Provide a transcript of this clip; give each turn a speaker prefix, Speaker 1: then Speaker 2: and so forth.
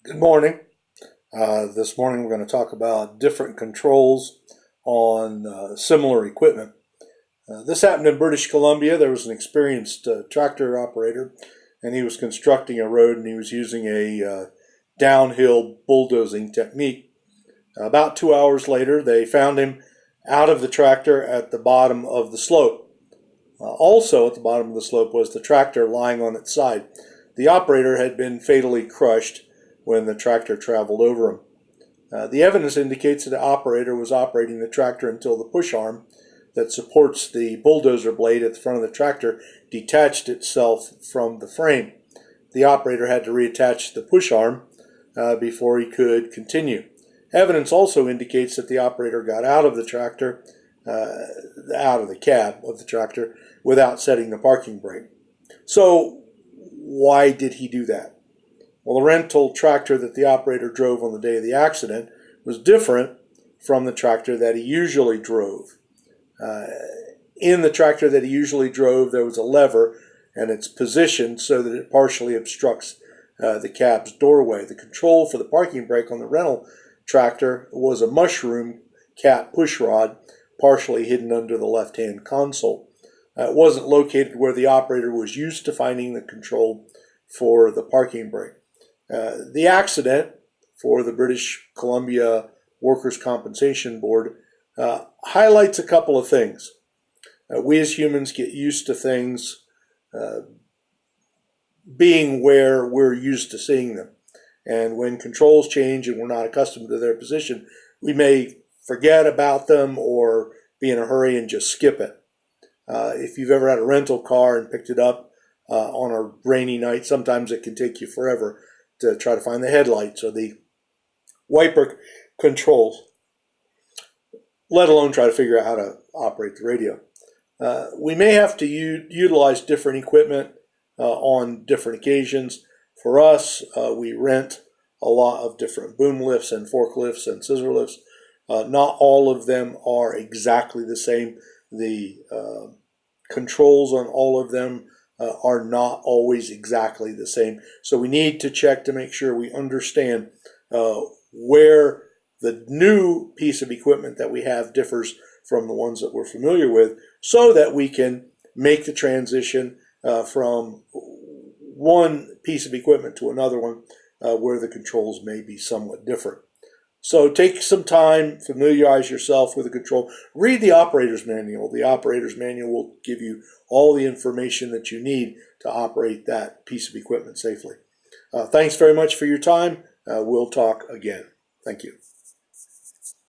Speaker 1: Good morning. This morning we're going to talk about different controls on similar equipment. This happened in British Columbia. There was an experienced tractor operator, and he was constructing a road, and he was using a downhill bulldozing technique. About 2 hours later, they found him out of the tractor at the bottom of the slope. Also at the bottom of the slope was the tractor lying on its side. The operator had been fatally crushed when the tractor traveled over him. The evidence indicates that the operator was operating the tractor until the push arm that supports the bulldozer blade at the front of the tractor detached itself from the frame. The operator had to reattach the push arm before he could continue. Evidence also indicates that the operator got out of the tractor, out of the cab of the tractor, without setting the parking brake. So, why did he do that? Well, the rental tractor that the operator drove on the day of the accident was different from the tractor that he usually drove. In the tractor that he usually drove, there was a lever, and it's positioned so that it partially obstructs the cab's doorway. The control for the parking brake on the rental tractor was a mushroom cap push rod, partially hidden under the left-hand console. It wasn't located where the operator was used to finding the control for the parking brake. The accident for the British Columbia Workers' Compensation Board highlights a couple of things. We as humans get used to things being where we're used to seeing them. And when controls change and we're not accustomed to their position, we may forget about them or be in a hurry and just skip it. If you've ever had a rental car and picked it up on a rainy night, sometimes it can take you forever to try to find the headlights or the wiper controls, let alone try to figure out how to operate the radio. We may have to utilize different equipment on different occasions. For us, we rent a lot of different boom lifts and forklifts and scissor lifts. Not all of them are exactly the same. The controls on all of them are not always exactly the same. So we need to check to make sure we understand where the new piece of equipment that we have differs from the ones that we're familiar with, so that we can make the transition from one piece of equipment to another one where the controls may be somewhat different. So take some time, familiarize yourself with the control. Read the operator's manual. The operator's manual will give you all the information that you need to operate that piece of equipment safely. Thanks very much for your time. We'll talk again. Thank you.